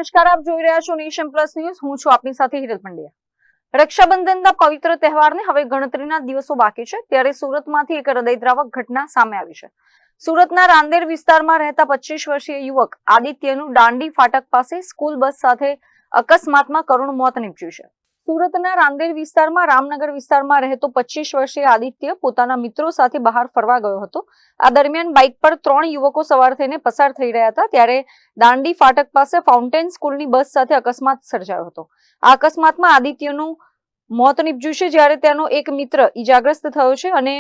નમસ્કાર, આપ જોઈ રહ્યા છો નેશન પ્લસ ન્યૂઝ. હું છું આપની સાથે હિરલ પંડ્યા. રક્ષાબંધનના પવિત્ર તહેવારને હવે ગણતરીના દિવસો બાકી છે ત્યારે સુરતમાંથી એક હૃદયદ્રાવક ઘટના સામે આવી છે. સુરતના રાંદેર વિસ્તારમાં રહેતા 25 વર્ષીય યુવક આદિત્યનું દાંડી ફાટક પાસે સ્કૂલ બસ સાથે અકસ્માતમાં કરુણ મોત નીપજ્યું છે. સુરતના રાંદેર વિસ્તારમાં રામનગર વિસ્તારમાં રહેતો 25 વર્ષીય આદિત્ય પોતાના મિત્રો સાથે બહાર ફરવા ગયો હતો. આ દરમિયાન બાઇક પર 3 યુવકો સવાર થઈને પસાર થઈ રહ્યા હતા ત્યારે દાંડી ફાટક પાસે ફાઉન્ટેન સ્કૂલની બસ સાથે અકસ્માત સર્જાયો હતો. આ અકસ્માતમાં આદિત્યનું મોત નીપજ્યું છે જ્યારે તેનો એક મિત્ર ઈજાગ્રસ્ત થયો છે અને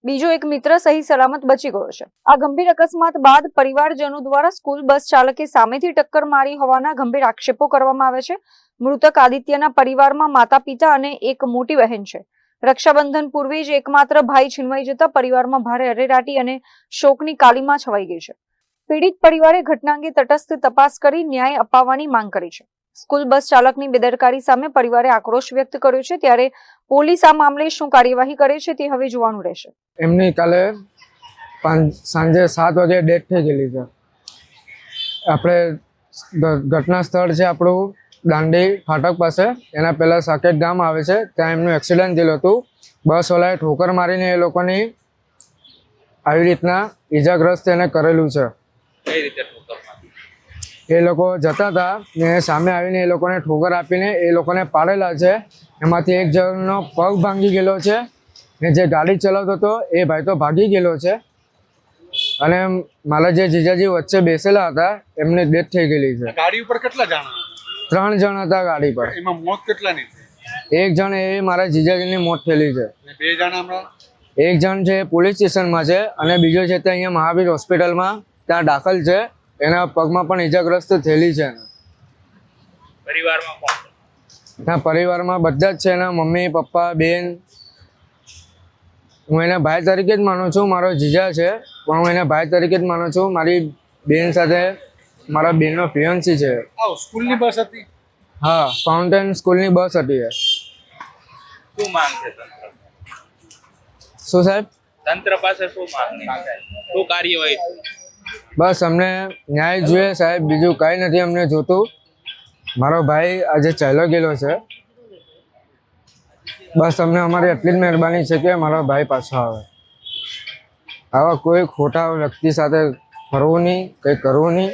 બીજો એક મિત્ર સહી સલામત બચી ગયો છે. આ ગંભીર અકસ્માત બાદ પરિવારજનો દ્વારા સ્કૂલ બસ ચાલકે સામેથી ટક્કર મારી હોવાના ગંભીર આક્ષેપો કરવામાં આવે છે. મૃતક આદિત્યના પરિવારમાં માતા પિતા અને એક મોટી બહેન છે. રક્ષાબંધન પૂર્વે જ એકમાત્ર ભાઈ છીનવાઈ જતા પરિવારમાં ભારે અરેરાટી અને શોકની કાલીમાં છવાઈ ગઈ છે. પીડિત પરિવારે ઘટના અંગે તટસ્થ તપાસ કરી ન્યાય અપાવવાની માંગ કરી છે. સ્કૂલ બસ ચાલકની બેદરકારી સામે પરિવારે આક્રોશ વ્યક્ત કર્યો છે ત્યારે પોલીસ આ મામલે શું કાર્યવાહી કરે છે તે હવે જોવાનું રહેશે. એમની કાલે સાંજે 7 વાગે ડેથ થઈ ગયેલી છે. આપણે ઘટના સ્થળ છે આપણું દાંડી ફાટક પાસે. એના પહેલાં સાકેત ગામ આવે છે, ત્યાં એમનું એક્સિડન્ટ થયેલું હતું. બસવાળાએ ઠોકર મારીને એ લોકોની આવી રીતના ઈજાગ્રસ્ત એને કરેલું છે. કઈ રીતે ઠોકર મારી? એ લોકો જતા હતા ને સામે આવીને એ લોકોને ઠોકર આપીને એ લોકોને પાડેલા છે. એમાંથી એક જણનો પગ ભાંગી ગયેલો છે ને જે ગાડી ચલાવતો હતો એ ભાઈ તો ભાગી ગયેલો છે. અને મારા જે જીજાજી વચ્ચે બેસેલા હતા એમની ડેથ થઈ ગયેલી છે. ગાડી ઉપર કેટલા જણા? 3 જણ હતા ગાડી પર. એમાં મોત કેટલાની છે? એક જણ એ મારા જીજાજીની મોત થયેલી છે. 2 જણા હમણાં? એક જણ છે પોલીસ સ્ટેશનમાં છે અને બીજો છે તે અહીંયા મહાવીર હોસ્પિટલમાં ત્યાં દાખલ છે. એના પગમાં પણ ઈજાગ્રસ્ત થયેલી છે. પરિવારમાં કોણ? ત્યાં પરિવારમાં બધા જ છે, એના મમ્મી પપ્પા બેન. હું એને ભાઈ તરીકે જ માનું છું. મારો જીજા છે પણ હું એને ભાઈ તરીકે જ માનું છું. મારી બેન સાથે મારા બેનનો ફિયોન્સી છે. સ્કૂલની બસ હતી? હા, ફાઉન્ટેન સ્કૂલની બસ હતી. શું માંગ છે તંત્ર? શું સાહેબ? તંત્ર પાસે શું માંગ છે? શું કાર્યવાહી? બસ અમને ન્યાય જોઈએ સાહેબ, બીજું કાંઈ નથી અમને જોતું. મારો ભાઈ આજે ચાલ્યો ગયેલો છે. બસ અમને અમારી એટલી જ મહેરબાની છે કે મારો ભાઈ પાછો આવે. આવા કોઈ ખોટા વ્યક્તિ સાથે ફરવું નહીં, કંઈ કરવું નહીં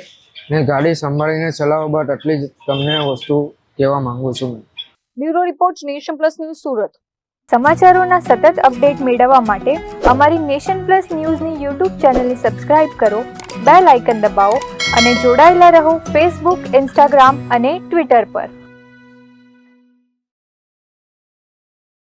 ને ગાડી સંભાળીને ચલાવો. બટ એટલી જ તમને વસ્તુ કહેવા માંગુ છું. Bureau report, Nation Plus News, Surat. સમાચારોના સતત અપડેટ મેળવવા માટે અમારી નેશન પ્લસ ન્યૂઝની યુટ્યુબ ચેનલને સબસ્ક્રાઇબ કરો, બેલ આઇકન દબાવો અને જોડાયેલા રહો ફેસબુક, ઇન્સ્ટાગ્રામ અને ટ્વિટર પર.